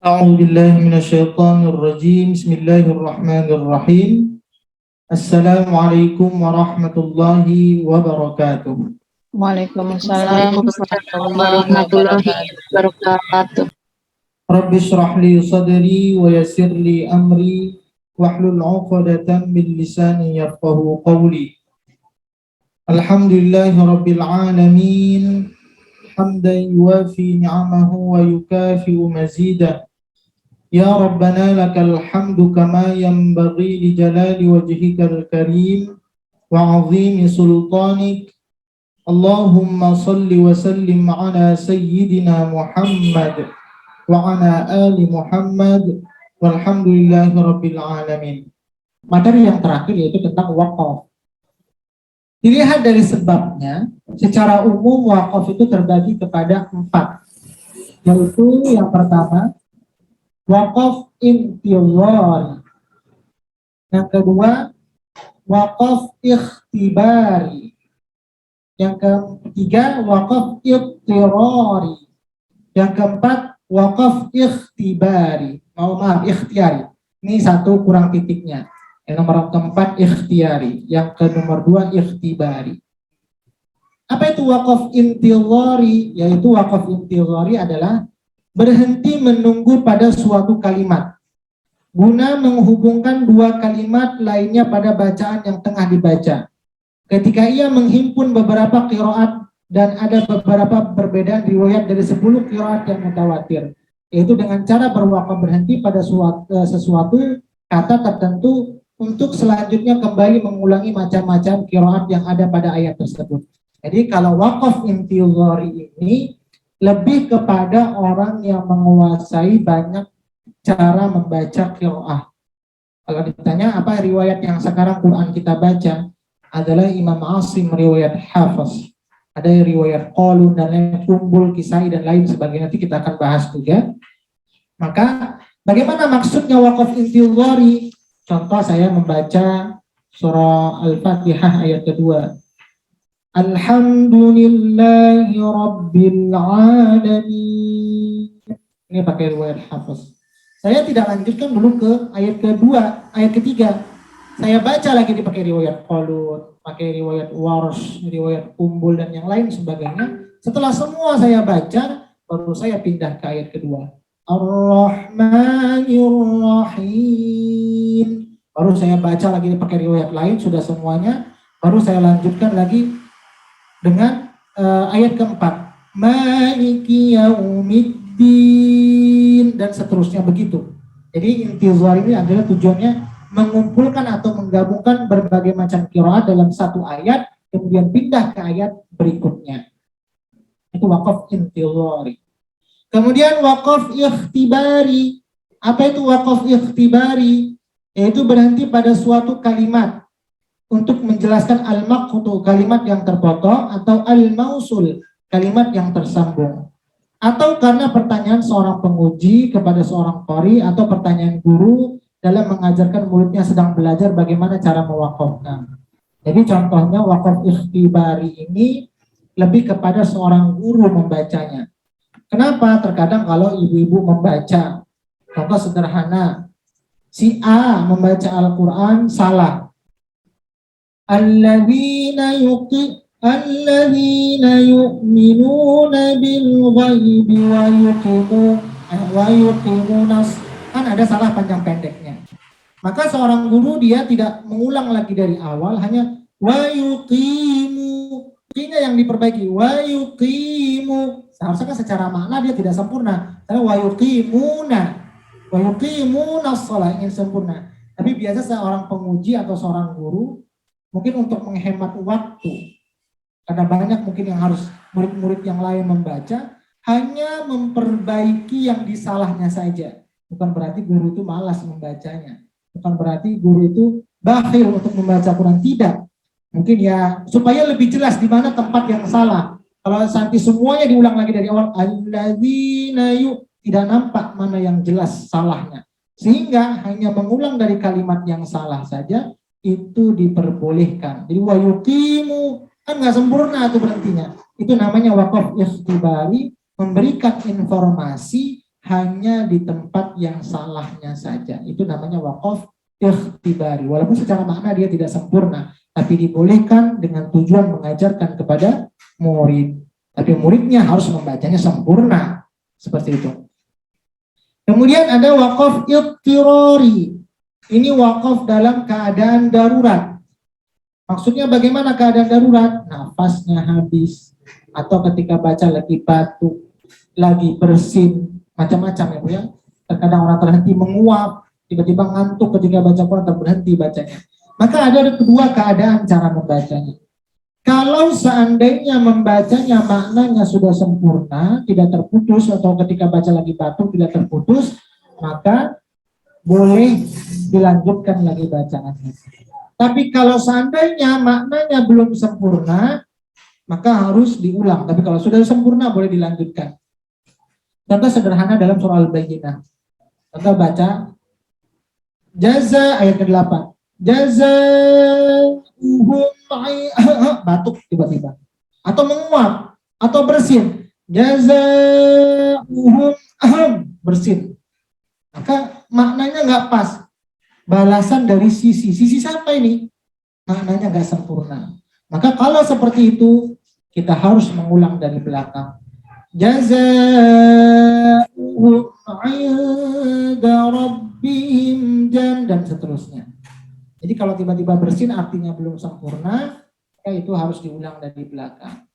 أعوذ بالله من الشيطان الرجيم بسم الله الرحمن الرحيم السلام عليكم ورحمة الله وبركاته. Waalaikumsalam warahmatullahi wabarakatuh. رب اشرح لي صدري ويسر لي أمري واحلل عقدة من لساني يفقهوا قولي. الحمد لله رب العالمين حمدا يوافي نعمه ويكافئ مزيده. يا ربنا لك الحمد كما ينبغي لجلال وجهك الكريم وعظيم سلطانك. اللهم صل وسلم على سيدنا محمد وعلى آل Muhammad walhamdulillahi rabbil alamin. Materi yang terakhir yaitu tentang wakaf. Dilihat dari sebabnya, secara umum wakaf itu terbagi kepada 4, yaitu yang pertama wakaf intidhari, yang kedua wakaf ikhtibari, yang ketiga wakaf ittirari, yang keempat wakaf ikhtibari. Ikhtiyari. Ini satu kurang titiknya. Yang nomor keempat ikhtiyari, yang ke nomor 2 ikhtibari. Apa itu wakaf intidhari? Yaitu wakaf intidhari adalah berhenti menunggu pada suatu kalimat guna menghubungkan 2 kalimat lainnya pada bacaan yang tengah dibaca. Ketika ia menghimpun beberapa qiraat dan ada beberapa perbedaan riwayat dari 10 qiraat yang mutawatir, yaitu dengan cara berwakaf berhenti pada sesuatu kata tertentu untuk selanjutnya kembali mengulangi macam-macam qiraat yang ada pada ayat tersebut. Jadi kalau wakaf intidhari ini lebih kepada orang yang menguasai banyak cara membaca qiraah. Kalau ditanya apa riwayat yang sekarang Quran kita baca, adalah Imam Asim riwayat Hafiz. Ada riwayat Qalun dan lain, Kumbul, Kisai dan lain sebagainya, nanti kita akan bahas juga. Maka bagaimana maksudnya wakaf intidhari? Contoh saya membaca surah Al-Fatihah ayat kedua. Alhamdulillahi Rabbil Alamin. Ini pakai riwayat Hafiz. Saya tidak lanjutkan dulu ke ayat kedua, ayat ketiga. Saya baca lagi dipakai riwayat Qalun, pakai riwayat Warsh, riwayat Kumbul dan yang lain sebagainya. Setelah semua saya baca, baru saya pindah ke ayat kedua. Ar-Rahmanir Rahim. Baru saya baca lagi pakai riwayat lain, sudah semuanya. Baru saya lanjutkan lagi dengan ayat keempat. Maliki yaumiddin dan seterusnya begitu. Jadi intidhar ini adalah tujuannya mengumpulkan atau menggabungkan berbagai macam qiraat dalam satu ayat, kemudian pindah ke ayat berikutnya. Itu wakaf intidhari. Kemudian wakaf ikhtibari. Apa itu wakaf ikhtibari? Yaitu berhenti pada suatu kalimat untuk menjelaskan al-maqtu, kalimat yang terpotong, atau al-mausul, kalimat yang tersambung. Atau karena pertanyaan seorang penguji kepada seorang qari, atau pertanyaan guru dalam mengajarkan muridnya sedang belajar bagaimana cara mewakafkan. Jadi contohnya wakaf ikhtibari ini lebih kepada seorang guru membacanya. Kenapa? Terkadang kalau ibu-ibu membaca, contoh sederhana, si A membaca Al-Quran salah. Alladzina yu'minuna bil ghaibi wa yuqimunas, kan ada salah panjang pendeknya. Maka seorang guru dia tidak mengulang lagi dari awal, hanya wa yuqimu, tinggal yang diperbaiki, wa yuqimu. Seharusnya kan secara makna dia tidak sempurna. Karena wa yuqimunas shalah ingin sempurna. Tapi biasa seorang penguji atau seorang guru mungkin untuk menghemat waktu, karena banyak mungkin yang harus murid-murid yang lain membaca, hanya memperbaiki yang disalahnya saja. Bukan berarti guru itu malas membacanya, bukan berarti guru itu bakhil untuk membaca Quran, tidak. Mungkin ya supaya lebih jelas di mana tempat yang salah. Kalau nanti semuanya diulang lagi dari awal, alladzina tidak nampak mana yang jelas salahnya, sehingga hanya mengulang dari kalimat yang salah saja itu diperbolehkan. Jadi wa yuqimu kan nggak sempurna itu berhentinya. Itu namanya wakaf ikhtibari, memberikan informasi hanya di tempat yang salahnya saja. Itu namanya wakaf ikhtibari. Walaupun secara makna dia tidak sempurna, tapi dibolehkan dengan tujuan mengajarkan kepada murid. Tapi muridnya harus membacanya sempurna. Seperti itu. Kemudian ada wakaf ittirari. Ini wakaf dalam keadaan darurat. Maksudnya bagaimana keadaan darurat? Nafasnya habis, atau ketika baca lagi batuk, lagi bersin, macam-macam ya Bu ya. Terkadang orang terhenti menguap, tiba-tiba ngantuk ketika baca Quran, terberhenti bacanya. Maka ada kedua keadaan cara membacanya. Kalau seandainya membacanya maknanya sudah sempurna, tidak terputus, atau ketika baca lagi batuk tidak terputus, maka boleh dilanjutkan lagi bacaannya. Tapi kalau seandainya maknanya belum sempurna, maka harus diulang. Tapi kalau sudah sempurna, boleh dilanjutkan. Contoh sederhana dalam surah Al-Bayyinah. Contoh baca, jaza ayat ke-8. Jazaa'uhum batuk tiba-tiba. Atau menguap, atau bersin. Jazaa'uhum bersin. Maka maknanya nggak pas. Balasan dari sisi siapa ini? Maknanya nggak sempurna. Maka kalau seperti itu, kita harus mengulang dari belakang. Jazaa'uhum 'inda rabbihim dan seterusnya. Jadi kalau tiba-tiba bersin artinya belum sempurna, maka itu harus diulang dari belakang.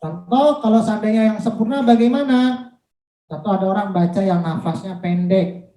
Contoh kalau seandainya yang sempurna bagaimana? Contoh ada orang baca yang nafasnya pendek.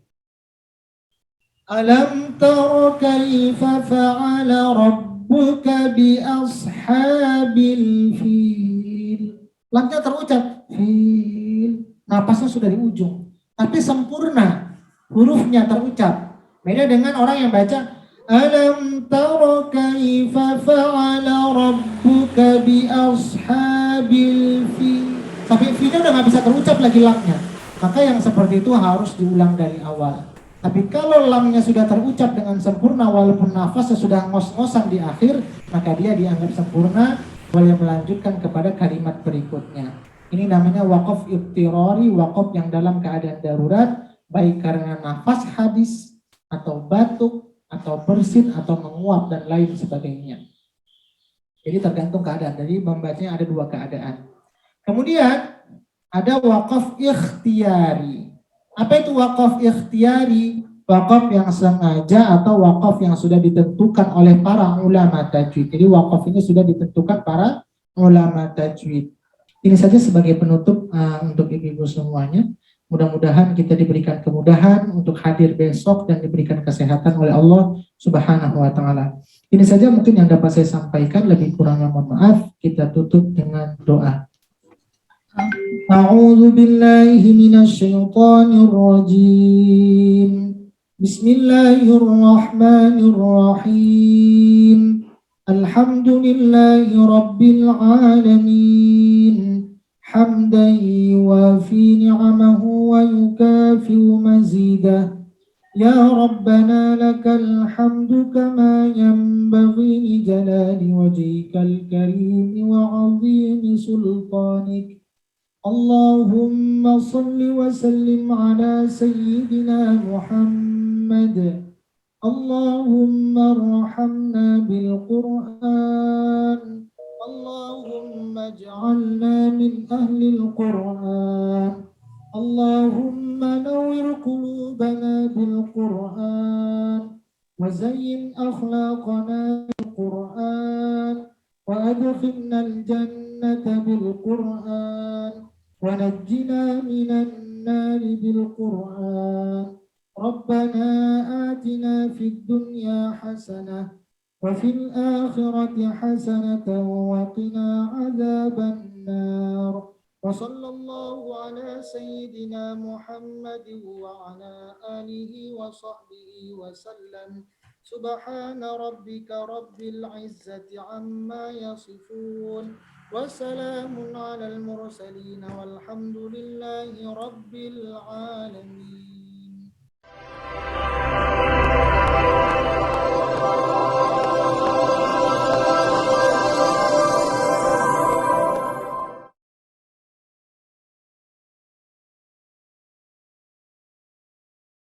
Alam tara kaifa fa'ala rabbuka bi ashabil fil. Lamnya terucap fil. Napasnya sudah di ujung, tapi sempurna. Hurufnya terucap. Beda dengan orang yang baca alam tara kaifa fa'ala rabbuka bi ashabil fil. Sampai filnya udah nggak bisa terucap lagi lamnya. Maka yang seperti itu harus diulang dari awal. Tapi kalau lamnya sudah terucap dengan sempurna walaupun nafasnya sudah ngos-ngosan di akhir, maka dia dianggap sempurna, boleh melanjutkan kepada kalimat berikutnya. Ini namanya wakaf ittirari, wakaf yang dalam keadaan darurat, baik karena nafas habis, atau batuk, atau bersin, atau menguap, dan lain sebagainya. Jadi tergantung keadaan, jadi membacanya ada dua keadaan. Kemudian ada wakaf ikhtiyari. Apa itu wakaf ikhtiyari? Wakaf yang sengaja atau wakaf yang sudah ditentukan oleh para ulama tajwid. Jadi wakaf ini sudah ditentukan para ulama tajwid. Ini saja sebagai penutup untuk ibu-ibu semuanya. Mudah-mudahan kita diberikan kemudahan untuk hadir besok dan diberikan kesehatan oleh Allah Subhanahu wa taala. Ini saja mungkin yang dapat saya sampaikan, lebih kurangnya mohon maaf. Kita tutup dengan doa. أعوذ بالله من الشيطان الرجيم بسم الله الرحمن الرحيم الحمد لله رب العالمين حمدا يوافي نعمه ويكافئ مزيده يا ربنا لك الحمد كما ينبغي لجلال وجهك الكريم وعظيم سلطانك اللهم صل وسلم على سيدنا محمد اللهم ارحمنا بالقرآن اللهم اجعلنا من أهل القرآن اللهم نور قلوبنا بالقرآن وزين أخلاقنا بالقرآن وأدخلنا الجنة بالقرآن ونجنا من النار بالقرآن ربنا آتنا في الدنيا حسنة وفي الآخرة حسنة وقنا عذاب النار وصلى الله على سيدنا محمد وعلى آله وصحبه وسلم سبحان ربك رب العزة عما يصفون وسلام على المرسلين والحمد لله رب العالمين.